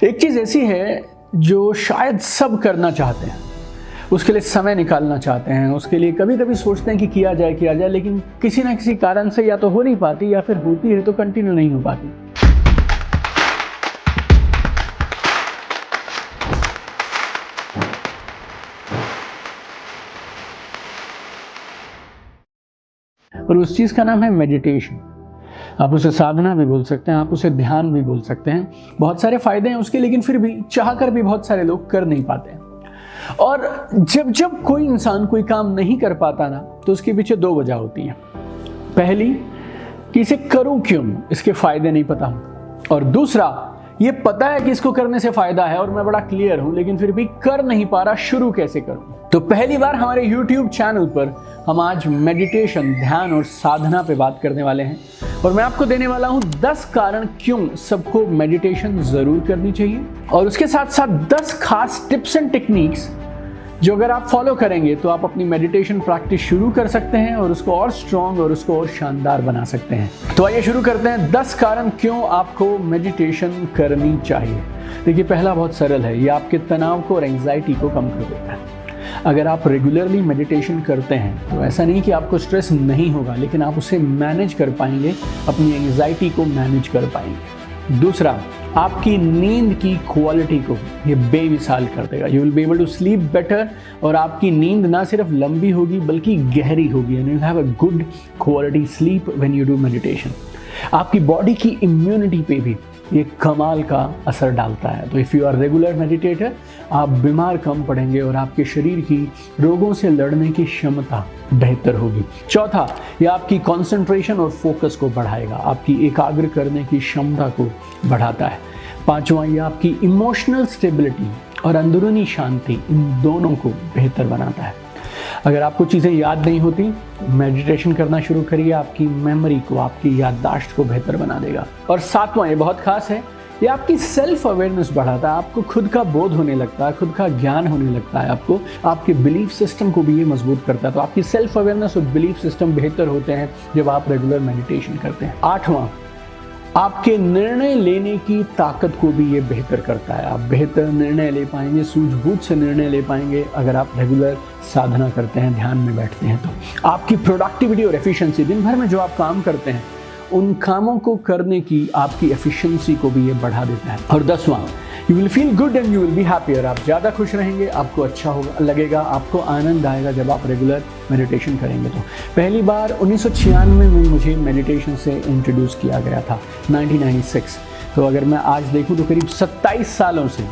एक चीज़ ऐसी है जो शायद सब करना चाहते हैं, उसके लिए समय निकालना चाहते हैं, उसके लिए कभी कभी सोचते हैं कि किया जाए, लेकिन किसी ना किसी कारण से या तो हो नहीं पाती या फिर होती है तो कंटिन्यू नहीं हो पाती। और उस चीज़ का नाम है मेडिटेशन। आप उसे साधना भी बोल सकते हैं, आप उसे ध्यान भी बोल सकते हैं। बहुत सारे फायदे हैं उसके, लेकिन फिर भी चाहकर भी बहुत सारे लोग कर नहीं पाते हैं। और जब कोई इंसान कोई काम नहीं कर पाता ना, तो उसके पीछे दो वजह होती हैं। पहली कि इसे करूं क्यों, इसके फायदे नहीं पता, और दूसरा ये पता है कि इसको करने से फायदा है और मैं बड़ा क्लियर हूं, लेकिन फिर भी कर नहीं पा रहा, शुरू कैसे करूं। तो पहली बार हमारे YouTube चैनल पर हम आज मेडिटेशन, ध्यान और साधना पे बात करने वाले हैं, और मैं आपको देने वाला हूं 10 कारण क्यों सबको मेडिटेशन जरूर करनी चाहिए, और उसके साथ साथ 10 खास टिप्स एंड टेक्निक्स जो अगर आप फॉलो करेंगे तो आप अपनी मेडिटेशन प्रैक्टिस शुरू कर सकते हैं और उसको और स्ट्रॉन्ग और उसको और शानदार बना सकते हैं। तो आइए शुरू करते हैं 10 कारण क्यों आपको मेडिटेशन करनी चाहिए। देखिए, पहला बहुत सरल है, ये आपके तनाव को और एंग्जाइटी को कम कर देता है। अगर आप रेगुलरली मेडिटेशन करते हैं तो ऐसा नहीं कि आपको स्ट्रेस नहीं होगा, लेकिन आप उसे मैनेज कर पाएंगे, अपनी एंग्जाइटी को मैनेज कर पाएंगे। दूसरा, आपकी नींद की क्वालिटी को ये बेमिसाल कर देगा। You will be able to sleep better, और आपकी नींद ना सिर्फ लंबी होगी बल्कि गहरी होगी, and you have a good quality sleep when you do meditation. आपकी बॉडी की इम्यूनिटी पे भी ये कमाल का असर डालता है। तो if you are regular meditator, आप बीमार कम पड़ेंगे और आपके शरीर की रोगों से लड़ने की क्षमता बेहतर होगी। चौथा, ये आपकी कंसंट्रेशन और फोकस को बढ़ाएगा, आपकी एकाग्र करने की क्षमता को बढ़ाता है। पांचवा, ये आपकी इमोशनल स्टेबिलिटी और अंदरूनी शांति, इन दोनों को बेहतर बनाता है। अगर आपको चीज़ें याद नहीं होती, मेडिटेशन करना शुरू करिए, आपकी मेमोरी को, आपकी याददाश्त को बेहतर बना देगा। और सातवां, ये बहुत खास है, ये आपकी सेल्फ अवेयरनेस बढ़ाता है, आपको खुद का बोध होने लगता है, खुद का ज्ञान होने लगता है, आपको आपके बिलीफ सिस्टम को भी ये मजबूत करता है। तो आपकी सेल्फ अवेयरनेस और बिलीफ सिस्टम बेहतर होते हैं जब आप रेगुलर मेडिटेशन करते हैं। आठवां, आपके निर्णय लेने की ताकत को भी ये बेहतर करता है। आप बेहतर निर्णय ले पाएंगे, सूझबूझ से निर्णय ले पाएंगे अगर आप रेगुलर साधना करते हैं, ध्यान में बैठते हैं। तो आपकी प्रोडक्टिविटी और एफिशिएंसी, दिन भर में जो आप काम करते हैं उन कामों को करने की आपकी एफिशिएंसी को भी ये बढ़ा देता है। और 10वां, you will feel good and you will be happier. आप ज़्यादा खुश रहेंगे, आपको अच्छा होगा लगेगा, आपको आनंद आएगा जब आप रेगुलर मेडिटेशन करेंगे। तो पहली बार 1996 में मुझे मेडिटेशन से इंट्रोड्यूस किया गया था, 1996। तो अगर मैं आज देखूं तो करीब 27 सालों से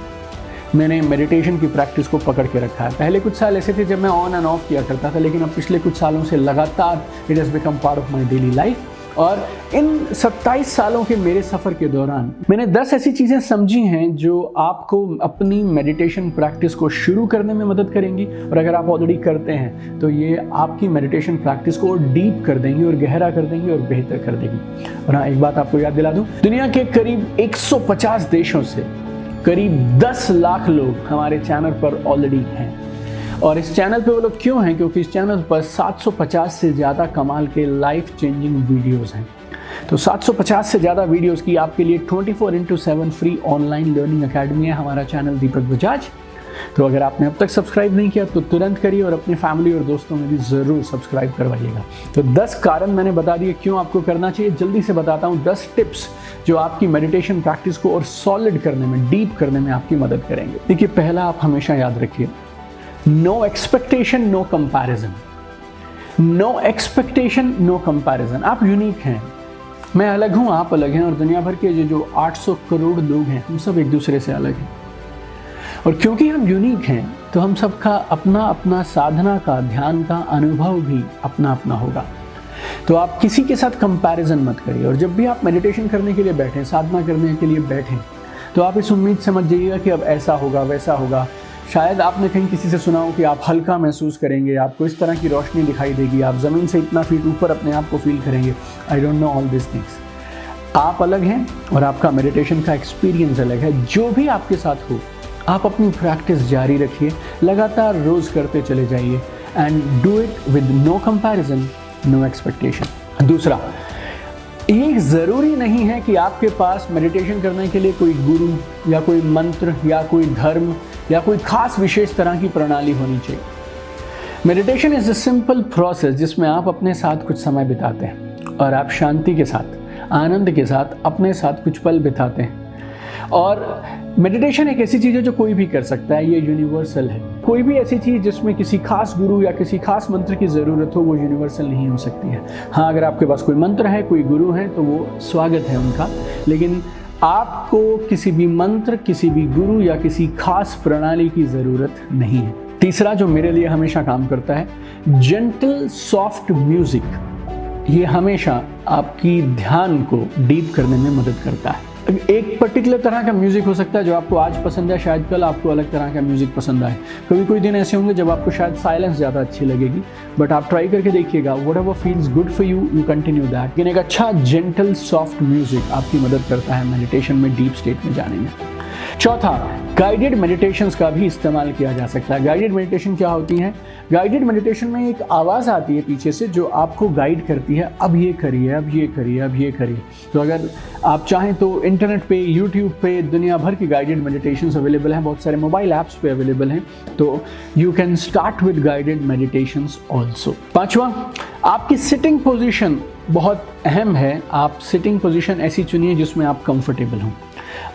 मैंने मेडिटेशन की प्रैक्टिस को पकड़ के रखा है। पहले कुछ साल ऐसे थे जब मैं ऑन एंड ऑफ किया करता था, लेकिन अब पिछले कुछ सालों से लगातार it has become part of my daily life. और इन 27 सालों के मेरे सफ़र के दौरान मैंने 10 ऐसी चीज़ें समझी हैं जो आपको अपनी मेडिटेशन प्रैक्टिस को शुरू करने में मदद करेंगी, और अगर आप ऑलरेडी करते हैं तो ये आपकी मेडिटेशन प्रैक्टिस को डीप कर देंगी और गहरा कर देंगी और बेहतर कर देगी। और हाँ, एक बात आपको याद दिला दूँ, दुनिया के करीब 150 देशों से करीब 10 लाख लोग हमारे चैनल पर ऑलरेडी हैं। और इस चैनल पे वो लोग क्यों हैं? क्योंकि इस चैनल पर 750 से ज़्यादा कमाल के लाइफ चेंजिंग वीडियोस हैं। तो 750 से ज़्यादा वीडियोस की आपके लिए 24/7 फ्री ऑनलाइन लर्निंग अकेडमी है हमारा चैनल दीपक बजाज। तो अगर आपने अब तक सब्सक्राइब नहीं किया तो तुरंत करिए, और अपनी फैमिली और दोस्तों में भी ज़रूर सब्सक्राइब करवाइएगा। तो 10 कारण मैंने बता दिए क्यों आपको करना चाहिए। जल्दी से बताता हूँ 10 टिप्स जो आपकी मेडिटेशन प्रैक्टिस को और सॉलिड करने में, डीप करने में आपकी मदद करेंगे। देखिए, पहला आप हमेशा याद रखिए, no expectation no comparison. No expectation no comparison. आप यूनिक हैं, मैं अलग हूं, आप अलग हैं, और दुनिया भर के जो 800 करोड़ लोग हैं हम सब एक दूसरे से अलग हैं। और क्योंकि हम यूनिक हैं तो हम सबका अपना अपना साधना का, ध्यान का अनुभव भी अपना अपना होगा। तो आप किसी के साथ कंपैरिजन मत करिए। और जब भी आप मेडिटेशन करने के लिए बैठें, साधना करने के लिए बैठें, तो आप इस उम्मीद से मत जाइएगा कि अब ऐसा होगा वैसा होगा। शायद आपने कहीं किसी से सुना हो कि आप हल्का महसूस करेंगे, आपको इस तरह की रोशनी दिखाई देगी, आप ज़मीन से इतना फीट ऊपर अपने आप को फील करेंगे। I don't know all this things. आप अलग हैं और आपका मेडिटेशन का एक्सपीरियंस अलग है। जो भी आपके साथ हो, आप अपनी प्रैक्टिस जारी रखिए, लगातार रोज़ करते चले जाइए, and do it with no comparison, no expectation. दूसरा, ये ज़रूरी नहीं है कि आपके पास मेडिटेशन करने के लिए कोई गुरु या कोई मंत्र या कोई धर्म या कोई खास विशेष तरह की प्रणाली होनी चाहिए। Meditation is a simple process जिसमें आप अपने साथ कुछ समय बिताते हैं और आप शांति के साथ, आनंद के साथ अपने साथ कुछ पल बिताते हैं। और मेडिटेशन एक ऐसी चीज़ है जो कोई भी कर सकता है, ये यूनिवर्सल है। कोई भी ऐसी चीज़ जिसमें किसी खास गुरु या किसी खास मंत्र की ज़रूरत हो वो यूनिवर्सल नहीं हो सकती है। हाँ, अगर आपके पास कोई मंत्र है, कोई गुरु है तो वो स्वागत है उनका, लेकिन आपको किसी भी मंत्र, किसी भी गुरु या किसी खास प्रणाली की ज़रूरत नहीं है। तीसरा जो मेरे लिए हमेशा काम करता है, जेंटल सॉफ्ट म्यूज़िक। ये हमेशा आपकी ध्यान को डीप करने में मदद करता है। एक पर्टिकुलर तरह का म्यूज़िक हो सकता है जो आपको आज पसंद है, शायद कल आपको अलग तरह का म्यूज़िक पसंद आए। कभी कोई दिन ऐसे होंगे जब आपको शायद साइलेंस ज़्यादा अच्छी लगेगी, बट आप ट्राई करके देखिएगा, whatever feels good for you, you continue that. लेकिन एक अच्छा जेंटल सॉफ्ट म्यूज़िक आपकी मदद करता है मेडिटेशन में डीप स्टेट में जाने में। चौथा, गाइडेड मेडिटेशंस का भी इस्तेमाल किया जा सकता है। गाइडेड मेडिटेशन क्या होती है? गाइडेड मेडिटेशन में एक आवाज़ आती है पीछे से जो आपको गाइड करती है, अब ये करिए, अब ये करिए, अब ये करिए। तो अगर आप चाहें तो इंटरनेट पे, यूट्यूब पे दुनिया भर की गाइडेड मेडिटेशंस अवेलेबल हैं, बहुत सारे मोबाइल ऐप्स पे अवेलेबल हैं, तो you can start with guided meditations also. पाँचवा, आपकी सिटिंग पोजीशन बहुत अहम है। आप सिटिंग पोजीशन ऐसी चुनिए जिसमें आप कंफर्टेबल हों।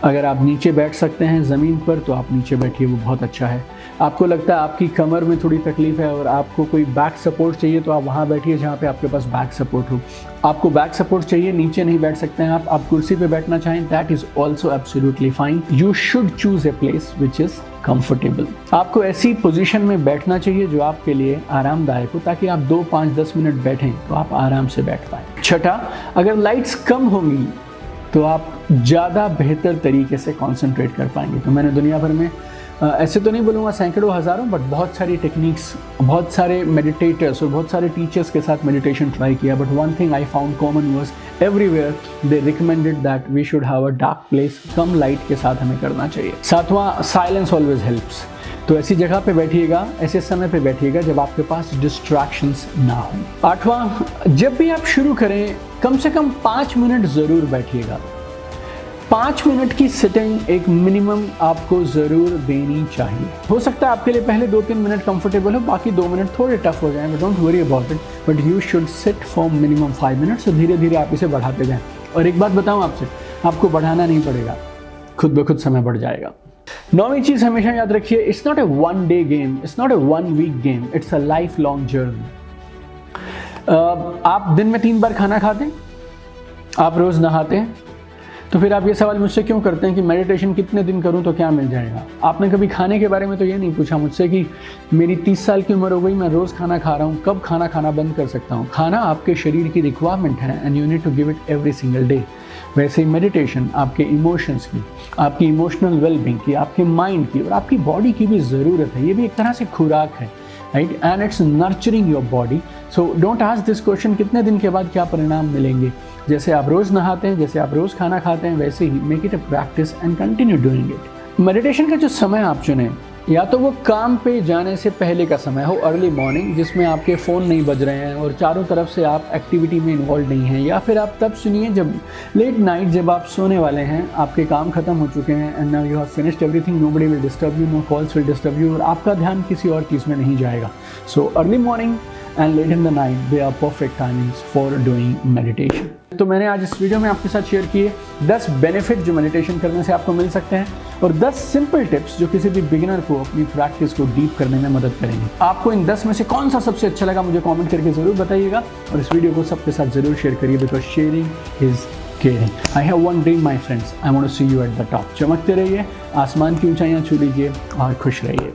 अगर आप नीचे बैठ सकते हैं ज़मीन पर तो आप नीचे बैठिए, वो बहुत अच्छा है। आपको लगता है आपकी कमर में थोड़ी तकलीफ़ है और आपको कोई बैक सपोर्ट चाहिए तो आप वहाँ बैठिए जहाँ पे आपके पास बैक सपोर्ट हो। आपको बैक सपोर्ट चाहिए, नीचे नहीं बैठ सकते हैं आप कुर्सी पे बैठना चाहें, that is also absolutely fine. You should choose a place which is comfortable. आपको ऐसी पोजीशन में बैठना चाहिए जो आपके लिए आरामदायक हो, ताकि आप 2, 5, 10 मिनट बैठें तो आप आराम से बैठ पाएँ। छठा, अगर लाइट्स कम होंगी तो आप ज़्यादा बेहतर तरीके से कॉन्सेंट्रेट कर पाएंगे। तो मैंने दुनिया भर में ऐसे तो नहीं बोलूँगा सैकड़ों हज़ारों, बट बहुत सारी टेक्निक्स, बहुत सारे मेडिटेटर्स और बहुत सारे टीचर्स के साथ मेडिटेशन ट्राई किया, but one thing I found common was everywhere they recommended that we should have a dark place, कम लाइट के साथ हमें करना चाहिए। सातवां, साइलेंस ऑलवेज हेल्प्स। तो ऐसी जगह पे बैठिएगा, ऐसे समय पे बैठिएगा जब आपके पास डिस्ट्रैक्शंस ना हो। आठवां, जब भी आप शुरू करें कम से कम 5 मिनट ज़रूर बैठिएगा। 5 मिनट की सिटिंग एक मिनिमम आपको ज़रूर देनी चाहिए। हो सकता है आपके लिए पहले 2-3 मिनट कंफर्टेबल हो, बाकी 2 मिनट थोड़े टफ हो जाएं, but don't worry about it, but you should sit for minimum 5 minutes. तो धीरे धीरे आप इसे बढ़ाते जाएं। और एक बात बताऊं आपसे, आपको बढ़ाना नहीं पड़ेगा, खुद ब खुद समय बढ़ जाएगा। 9वीं चीज़ हमेशा याद रखिए, it's not a 1 day game, it's not a 1 week game, it's a life long journey. आप दिन में 3 बार खाना खाते हैं, आप रोज़ नहाते हैं, तो फिर आप ये सवाल मुझसे क्यों करते हैं कि मेडिटेशन कितने दिन करूं तो क्या मिल जाएगा? आपने कभी खाने के बारे में तो ये नहीं पूछा मुझसे कि मेरी 30 साल की उम्र हो गई, मैं रोज़ खाना खा रहा हूं, कब खाना खाना बंद कर सकता हूं? खाना आपके शरीर की रिक्वायरमेंट है and you need to give it every single day. वैसे ही मेडिटेशन आपके इमोशंस की, आपकी इमोशनल वेलबींग की, आपके माइंड की और आपकी बॉडी की भी ज़रूरत है। ये भी एक तरह से खुराक है, right? And it's nurturing your body. So don't ask this question कितने दिन के बाद क्या परिणाम मिलेंगे। जैसे आप रोज़ नहाते हैं, जैसे आप रोज़ खाना खाते हैं, वैसे ही make it a practice and continue doing it. Meditation का जो समय आप चुनें, या तो वो काम पे जाने से पहले का समय हो, अर्ली मॉर्निंग, जिसमें आपके फ़ोन नहीं बज रहे हैं और चारों तरफ से आप एक्टिविटी में इन्वॉल्व नहीं हैं, या फिर आप तब सुनिए जब लेट नाइट, जब आप सोने वाले हैं, आपके काम खत्म हो चुके हैं and now you have finished everything, nobody will disturb you, no calls will disturb you, और आपका ध्यान किसी और चीज़ में नहीं जाएगा। So early morning and late in the night, they are perfect timings for doing meditation. तो मैंने आज इस वीडियो में आपके साथ शेयर किए 10 बेनिफिट जो मेडिटेशन करने से आपको मिल सकते हैं, और 10 सिंपल टिप्स जो किसी भी बिगिनर को अपनी प्रैक्टिस को डीप करने में मदद करेंगे। आपको इन 10 में से कौन सा सबसे अच्छा लगा मुझे कमेंट करके ज़रूर बताइएगा, और इस वीडियो को सबके साथ ज़रूर शेयर करिए, because sharing is caring. I have one dream my friends, I want to see you at the top. चमकते रहिए, आसमान की ऊंचाइयां छू लीजिए और खुश रहिए।